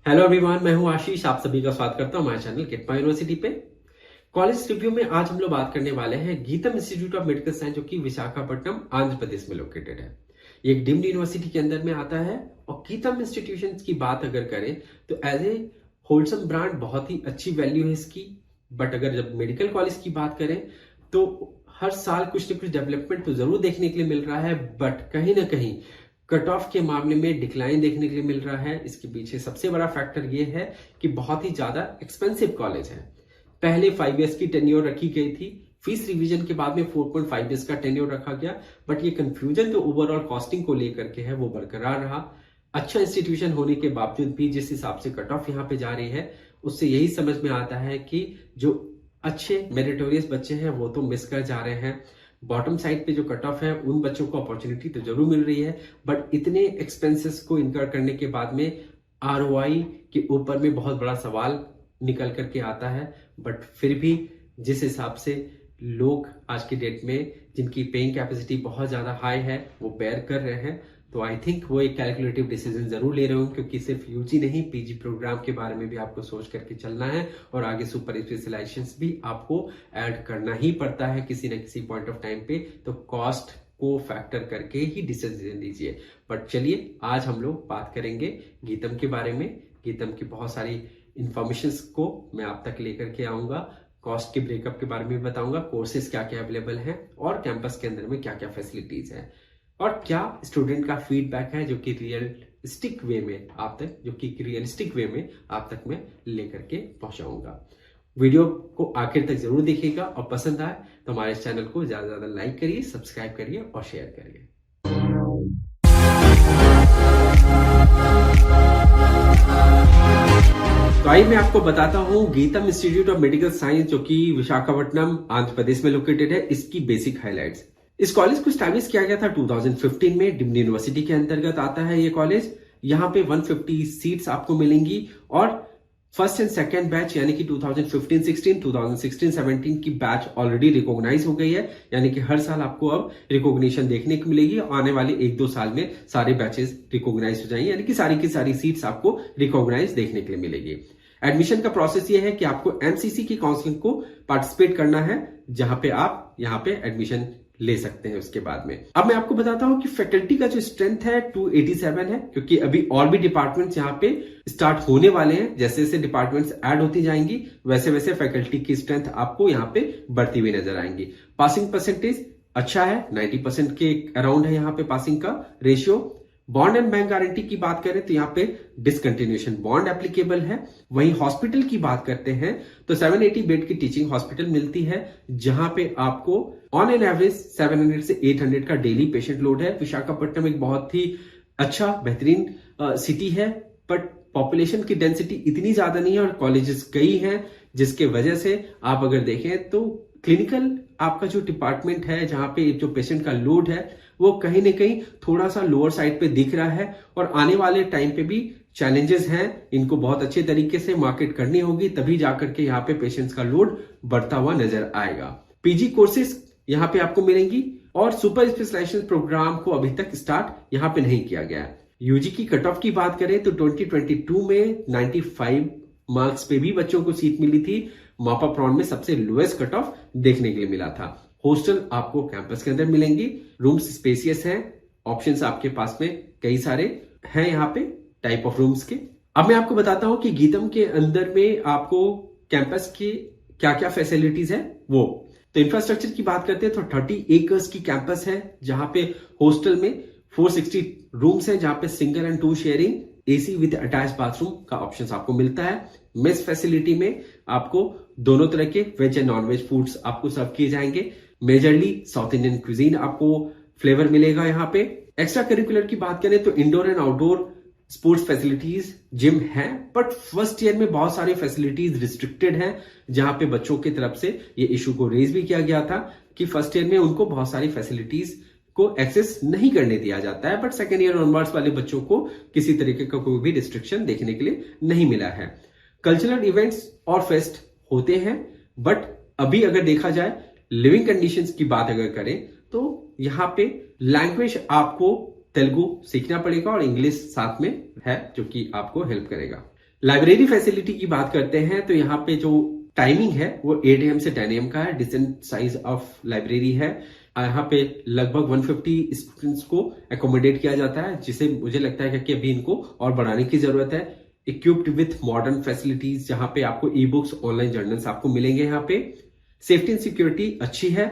Hello everyone, मैं हूं आशीष। आप सभी का स्वागत करता हूं हमारे चैनल किट माय यूनिवर्सिटी पे। कॉलेज रिव्यू में आज हम लोग बात करने वाले हैं GITAM institute of medical science, जो कि विशाखापट्टनम आंध्र प्रदेश में लोकेटेड है। ये एक डीम्ड यूनिवर्सिटी के अंदर में आता है। और गीतम इंस्टीट्यूशन की बात अगर करें तो एज ए होलसम ब्रांड बहुत ही अच्छी वैल्यू है इसकी। बट अगर जब मेडिकल कॉलेज की बात करें तो हर साल कुछ ना कुछ डेवलपमेंट तो जरूर देखने के लिए मिल रहा है, बट कहीं ना कहीं कट ऑफ के मामले में डिक्लाइन देखने के लिए मिल रहा है। इसके पीछे सबसे बड़ा फैक्टर ये है कि बहुत ही ज्यादा एक्सपेंसिव कॉलेज है। पहले 5 इयर्स की टेन्योर रखी गई थी, फीस रिवीजन के बाद में 4.5 इयर्स का टेन्योर रखा गया, बट ये कंफ्यूजन जो ओवरऑल कॉस्टिंग को लेकर के है वो बरकरार रहा। अच्छा इंस्टीट्यूशन होने के बावजूद भी जिस हिसाब से कट ऑफ यहाँ पे जा रही है, उससे यही समझ में आता है कि जो अच्छे मेरिटोरियस बच्चे हैं वो तो मिस कर जा रहे हैं। बॉटम साइड पे जो कट ऑफ है उन बच्चों को अपॉर्चुनिटी तो जरूर मिल रही है, बट इतने एक्सपेंसेस को इनकर करने के बाद में आरओआई के ऊपर में बहुत बड़ा सवाल निकल करके आता है। बट फिर भी जिस हिसाब से लोग आज की डेट में जिनकी पेइंग कैपेसिटी बहुत ज्यादा हाई है वो बेयर कर रहे हैं, तो आई थिंक वो एक कैलकुलेटिव डिसीजन जरूर ले रहे हो, क्योंकि सिर्फ यूजी नहीं पीजी प्रोग्राम के बारे में भी आपको सोच करके चलना है और आगे सुपर स्पेशलाइजेशन भी आपको ऐड करना ही पड़ता है किसी न किसी पॉइंट ऑफ टाइम पे। तो कॉस्ट को फैक्टर करके ही डिसीजन लीजिए। बट चलिए आज हम लोग बात करेंगे गीतम के बारे में। गीतम की बहुत सारी इंफॉर्मेशन को मैं आप तक लेकर के आऊंगा, कॉस्ट के ब्रेकअप के बारे में बताऊंगा, कोर्सेज क्या क्या अवेलेबल हैं और कैंपस के अंदर में क्या क्या फैसिलिटीज है और क्या स्टूडेंट का फीडबैक है जो कि रियलिस्टिक वे में आप तक मैं लेकर के पहुंचाऊंगा। वीडियो को आखिर तक जरूर देखिएगा और पसंद आए तो हमारे चैनल को ज्यादा से ज्यादा लाइक करिए, सब्सक्राइब करिए और शेयर करिए। तो आइए मैं आपको बताता हूं GITAM institute of medical science, जो कि विशाखापट्टनम आंध्र प्रदेश में लोकेटेड है, इसकी बेसिक हाइलाइट्स। इस कॉलेज को स्टैब्लिश किया गया था 2015 में। डीम्ड यूनिवर्सिटी के अंतर्गत आता है ये कॉलेज। यहाँ पे 150 सीट्स आपको मिलेंगी और फर्स्ट एंड सेकेंड बैच यानी कि 2015-16, 2016-17 की बैच ऑलरेडी रिकॉग्नाइज हो गई है, यानी कि हर साल आपको अब रिकॉग्निशन देखने को मिलेगी। आने वाले 1-2 साल में सारे बैचेस रिकॉग्नाइज हो जाएंगे, यानी कि सारी की सारी सीट्स आपको रिकॉग्नाइज देखने के लिए मिलेगी। एडमिशन का प्रोसेस ये है कि आपको एमसीसी की काउंसलिंग को पार्टिसिपेट करना है, जहां पे आप यहाँ पे एडमिशन ले सकते हैं। उसके बाद में अब मैं आपको बताता हूं कि फैकल्टी का जो स्ट्रेंथ है 287 है, क्योंकि अभी और भी डिपार्टमेंट्स यहाँ पे स्टार्ट होने वाले हैं। जैसे जैसे डिपार्टमेंट्स ऐड होती जाएंगी वैसे वैसे फैकल्टी की स्ट्रेंथ आपको यहाँ पे बढ़ती हुई नजर आएंगी। पासिंग परसेंटेज अच्छा है, 90% के अराउंड है यहाँ पे पासिंग का ratio. Bond and bank guarantee की बात करें तो यहाँ पे डिसकंटिन्यूएशन बॉन्ड एप्लीकेबल है। वहीं हॉस्पिटल की बात करते हैं तो 780 बेड की टीचिंग हॉस्पिटल मिलती है, जहां पे आपको ऑन एन एवरेज 700 से 800 का डेली पेशेंट लोड है। विशाखापट्टनम एक बहुत ही अच्छा बेहतरीन सिटी है, बट पॉपुलेशन की डेंसिटी इतनी ज्यादा नहीं है और कॉलेजेस कई हैं, जिसके वजह से आप अगर देखें तो क्लिनिकल आपका जो डिपार्टमेंट है, जहां पे जो पेशेंट का लोड है वो कहीं ना कहीं थोड़ा सा लोअर साइड पे दिख रहा है और आने वाले टाइम पे भी चैलेंजेस हैं। इनको बहुत अच्छे तरीके से मार्केट करनी होगी, तभी जाकर के यहाँ पे पेशेंट्स का लोड बढ़ता हुआ नजर आएगा। पीजी कोर्सेज यहाँ पे आपको मिलेंगी और सुपर स्पेशलाइजेशन प्रोग्राम को अभी तक स्टार्ट यहाँ पे नहीं किया गया है। यूजी की कट ऑफ की बात करें तो 2022 में 95 मार्क्स पे भी बच्चों को सीट मिली थी। मापा प्रॉन में सबसे लोएस्ट कट ऑफ देखने के लिए मिला था। हॉस्टल आपको कैंपस के अंदर मिलेंगी, रूम्स स्पेसियस हैं, ऑप्शंस आपके पास में कई सारे हैं यहाँ पे टाइप ऑफ रूम्स के। अब मैं आपको बताता हूं कि गीतम के अंदर में आपको कैंपस की क्या क्या फैसिलिटीज है वो। तो इंफ्रास्ट्रक्चर की बात करते हैं तो 30 एकर्स की कैंपस है, जहां पे हॉस्टल में 460 रूम्स हैं, जहां पे single and 2 sharing AC with attach bathroom का ऑप्शन आपको मिलता है। मेस फैसिलिटी में आपको दोनों तरह के veg and non veg foods आपको सर्व किए जाएंगे। मेजरली साउथ इंडियन क्विजीन आपको फ्लेवर मिलेगा यहाँ पे। एक्स्ट्रा करिकुलर की बात करें तो indoor and outdoor sports facilities gym है, बट फर्स्ट ईयर में बहुत सारी फैसिलिटीज रिस्ट्रिक्टेड हैं, जहां पे बच्चों की तरफ से ये इशू को रेज भी किया गया था कि फर्स्ट ईयर में उनको बहुत सारी फैसिलिटीज को एक्सेस नहीं करने दिया जाता है, बट सेकेंड ईयर ऑनवर्ड्स वाले बच्चों को किसी तरीके का कोई भी रिस्ट्रिक्शन देखने के लिए नहीं मिला है। कल्चरल इवेंट्स और फेस्ट होते हैं, बट अभी अगर देखा जाए लिविंग कंडीशंस की बात अगर करें तो यहाँ पे लैंग्वेज आपको तेलुगु सीखना पड़ेगा और इंग्लिश साथ में है, जो कि आपको हेल्प करेगा। लाइब्रेरी फैसिलिटी की बात करते हैं तो यहाँ पे जो टाइमिंग है वो 8 AM से 10 AM का है। डिसेंट साइज ऑफ लाइब्रेरी है। यहाँ पे लगभग 150 स्टूडेंट्स को एकोमोडेट किया जाता है, जिसे मुझे लगता है कि अभी इनको और बढ़ाने की जरूरत है। इक्विप्ड विथ मॉडर्न फैसिलिटीज, जहां पे आपको ई बुक्स, ऑनलाइन जर्नल्स आपको मिलेंगे। यहाँ पे सेफ्टी एंड सिक्योरिटी अच्छी है।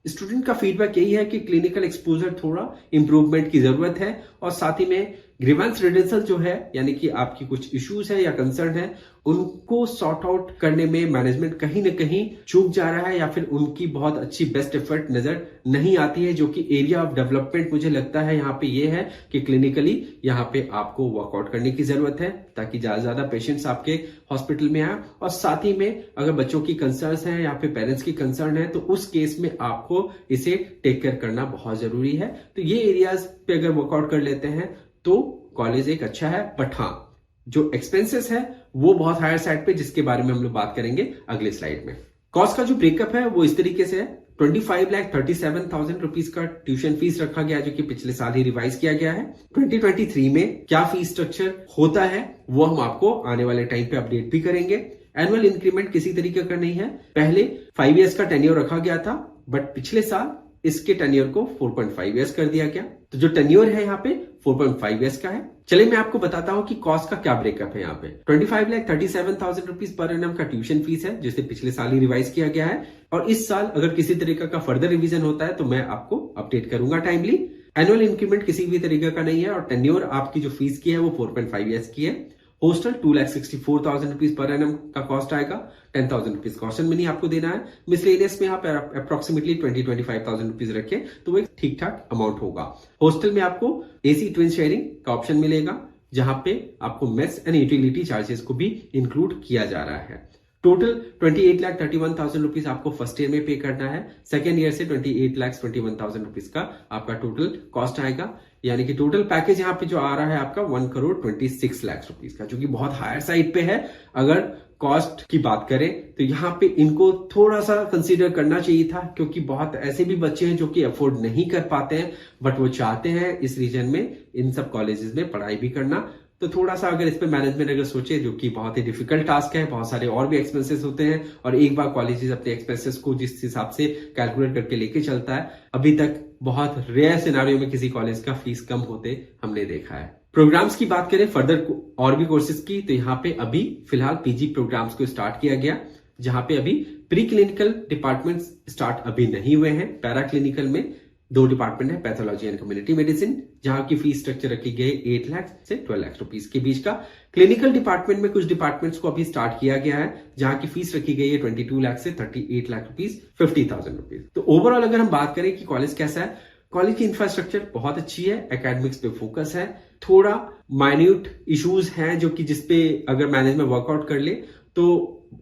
स्टूडेंट का फीडबैक यही है कि क्लिनिकल एक्सपोजर थोड़ा इंप्रूवमेंट की जरूरत है, और साथ ही में ग्रीवेंस रिडल्सल जो है, यानी कि आपकी कुछ इश्यूज है या कंसर्न है, उनको सॉर्ट आउट करने में मैनेजमेंट कहीं ना कहीं चूक जा रहा है, या फिर उनकी बहुत अच्छी बेस्ट एफर्ट नजर नहीं आती है। जो कि एरिया ऑफ डेवलपमेंट मुझे लगता है यहाँ पे ये है कि क्लिनिकली यहाँ पे आपको वर्कआउट करने की जरूरत है, ताकि ज्यादा से ज्यादा पेशेंट्स आपके हॉस्पिटल में आए। और साथ ही में अगर बच्चों की कंसर्न है या फिर पेरेंट्स की कंसर्न है, तो उस केस में आपको इसे टेक केयर करना बहुत जरूरी है। तो ये एरियाज पे अगर वर्कआउट कर लेते हैं तो कॉलेज एक अच्छा है। बट हाँ, जो एक्सपेंसेस है वो बहुत हायर साइड पे, जिसके बारे में हम लोग बात करेंगे अगले स्लाइड में। कॉस्ट का जो ब्रेकअप है वो इस तरीके से है। 25,37,000 रुपीज का ट्यूशन फीस रखा गया, जो कि पिछले साल ही रिवाइज किया गया है। 2023 में क्या फीस स्ट्रक्चर होता है वो हम आपको आने वाले टाइम पे अपडेट भी करेंगे। एनुअल इंक्रीमेंट किसी तरीके का नहीं है। पहले 5 इयर्स का टेन्योर रखा गया था, बट पिछले साल इसके टेन्योर को 4.5 इयर्स कर दिया गया। तो जो टेन्योर है यहाँ पे 4.5 इयर्स का है। चलिए मैं आपको बताता हूँ कि कॉस्ट का क्या ब्रेकअप है। यहाँ पे 25,37,000 रुपीज पर एनम का ट्यूशन फीस है, जिसे पिछले साल ही रिवाइज किया गया है। और इस साल अगर किसी तरीके का फर्दर रिवीजन होता है तो मैं आपको अपडेट करूंगा टाइमली। एनुअल इंक्रीमेंट किसी भी तरीके का नहीं है, और टेन्योर आपकी जो फीस की है वो 4.5 इयर्स की है। हॉस्टल 2,64,000 रुपीज पर एनम का कॉस्ट आएगा। 10,000 रुपीज कॉशन मनी आपको देना है। मिसलेनियस में आप अप्रोक्सीमेटली 20-25,000 रुपीज रखें तो वो एक ठीक ठाक अमाउंट होगा। हॉस्टल में आपको एसी ट्विन शेयरिंग का ऑप्शन मिलेगा, जहां पे आपको मेस एंड यूटिलिटी चार्जेस को भी इंक्लूड किया जा रहा है। टोटल 28,31,000 रुपीज आपको फर्स्ट ईयर में पे करना है। सेकेंड ईयर से 28,21,000 रुपीज का आपका टोटल कॉस्ट आएगा। यानी कि टोटल पैकेज यहाँ पे जो आ रहा है आपका 1,26,00,000 रुपीज का, जो कि बहुत हायर साइड पे है। अगर कॉस्ट की बात करें तो यहाँ पे इनको थोड़ा सा कंसीडर करना चाहिए था, क्योंकि बहुत ऐसे भी बच्चे हैं जो कि अफोर्ड नहीं कर पाते हैं, बट वो चाहते हैं इस रीजन में इन सब कॉलेजेस में पढ़ाई भी करना। तो थोड़ा सा अगर इस पे मैनेजमेंट अगर सोचे, जो कि बहुत ही डिफिकल्ट टास्क है, बहुत सारे और भी एक्सपेंसेस होते हैं, और एक बार कॉलेजेस अपने एक्सपेंसेस को जिस हिसाब से कैलकुलेट करके लेके चलता है, अभी तक बहुत रेयर सिनारियो में किसी कॉलेज का फीस कम होते हमने देखा है। प्रोग्राम्स की बात करें फर्दर और भी कोर्सेज की, तो यहाँ पे अभी फिलहाल पीजी प्रोग्राम्स को स्टार्ट किया गया, जहां पे अभी प्री क्लिनिकल डिपार्टमेंट स्टार्ट अभी नहीं हुए हैं। पैरा क्लिनिकल में 2 डिपार्टमेंट है, पैथोलॉजी एंड कम्युनिटी मेडिसिन, जहां की फीस स्ट्रक्चर रखी गई 8 लाख से 12 लाख रुपीज के बीच का। क्लिनिकल डिपार्टमेंट में कुछ डिपार्टमेंट्स को अभी स्टार्ट किया गया है, जहां की फीस रखी गई है 22 लाख से 38 लाख रुपीज, 50,000 रुपीज। तो ओवरऑल अगर हम बात करें कि कॉलेज कैसा है, कॉलेज की इंफ्रास्ट्रक्चर बहुत अच्छी है, एकेडमिक्स पे फोकस है। थोड़ा माइन्यूट इश्यूज हैं जो कि जिसपे अगर मैनेजमेंट वर्कआउट कर ले तो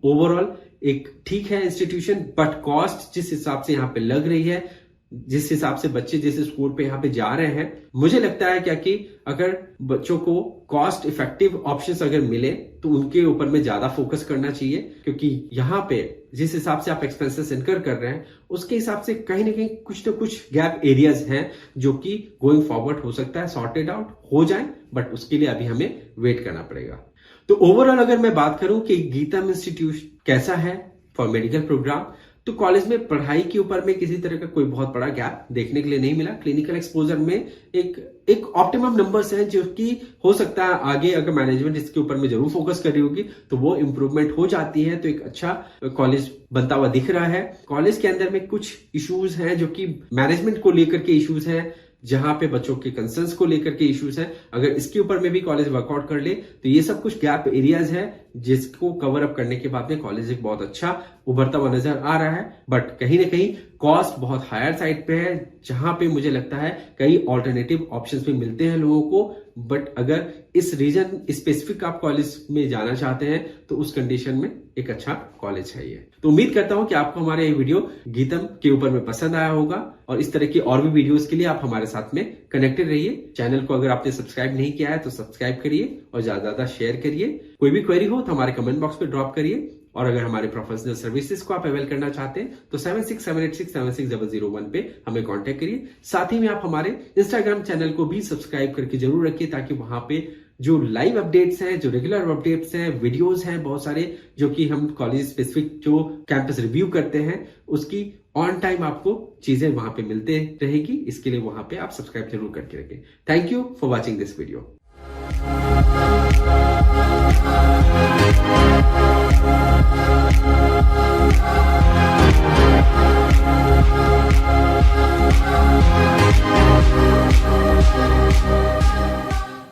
ओवरऑल एक ठीक है इंस्टीट्यूशन। बट कॉस्ट जिस हिसाब से यहाँ पे लग रही है, जिस हिसाब से बच्चे जिस स्कूल पे यहाँ पे जा रहे हैं, मुझे लगता है क्या कि अगर बच्चों को कॉस्ट इफेक्टिव ऑप्शंस अगर मिले तो उनके ऊपर में ज्यादा फोकस करना चाहिए, क्योंकि यहाँ पे जिस हिसाब से आप एक्सपेंसेस इनकर कर रहे हैं उसके हिसाब से कहीं ना कहीं कुछ ना कुछ गैप एरियाज हैं, जो कि गोइंग फॉरवर्ड हो सकता है सॉर्टेड आउट हो जाए, बट उसके लिए अभी हमें वेट करना पड़ेगा। तो ओवरऑल अगर मैं बात करूं कि गीतम इंस्टीट्यूट कैसा है फॉर मेडिकल प्रोग्राम, तो कॉलेज में पढ़ाई के ऊपर में किसी तरह का कोई बहुत बड़ा गैप देखने के लिए नहीं मिला। क्लिनिकल एक्सपोजर में एक ऑप्टिमम नंबर्स हैं, जो कि हो सकता है आगे अगर मैनेजमेंट इसके ऊपर में जरूर फोकस कर रही होगी तो वो इंप्रूवमेंट हो जाती है, तो एक अच्छा कॉलेज बनता हुआ दिख रहा है। कॉलेज के अंदर में कुछ इश्यूज हैं जो कि मैनेजमेंट को लेकर के इश्यूज हैं, जहां पे बच्चों के कंसर्न्स को लेकर के इश्यूज हैं। अगर इसके ऊपर में भी कॉलेज वर्कआउट कर ले तो ये सब कुछ गैप एरियाज है, जिसको कवर अप करने के बाद में कॉलेज एक बहुत अच्छा उभरता हुआ नजर आ रहा है। बट कहीं ना कहीं कॉस्ट बहुत हायर साइड पे है, जहां पे मुझे लगता है कई ऑल्टरनेटिव ऑप्शंस भी मिलते हैं लोगों को। बट अगर इस रीजन स्पेसिफिक आप कॉलेज में जाना चाहते हैं तो उस कंडीशन में एक अच्छा कॉलेज है ये। तो उम्मीद करता हूं कि आपको हमारा ये वीडियो गीतम के ऊपर में पसंद आया होगा, और इस तरह की और भी वीडियोस के लिए आप हमारे साथ में कनेक्टेड रहिए। चैनल को अगर आपने सब्सक्राइब नहीं किया है तो सब्सक्राइब करिए और ज्यादा ज्यादा शेयर करिए। कोई भी क्वेरी हो तो हमारे कमेंट बॉक्स पे ड्रॉप करिए, और अगर हमारे प्रोफेशनल सर्विसेज को आप अवेल करना चाहते हैं तो 7678676001 पे हमें कांटेक्ट करिए। साथ ही में आप हमारे इंस्टाग्राम चैनल को भी सब्सक्राइब करके जरूर रखिए, ताकि वहां पे जो लाइव अपडेट्स हैं, जो रेगुलर अपडेट्स हैं, वीडियोस हैं बहुत सारे जो कि हम कॉलेज स्पेसिफिक जो कैंपस रिव्यू करते हैं उसकी ऑन टाइम आपको चीजें वहां पे मिलते रहेगी। इसके लिए वहां पे आप सब्सक्राइब जरूर करके रखें। Thank you for watching this video.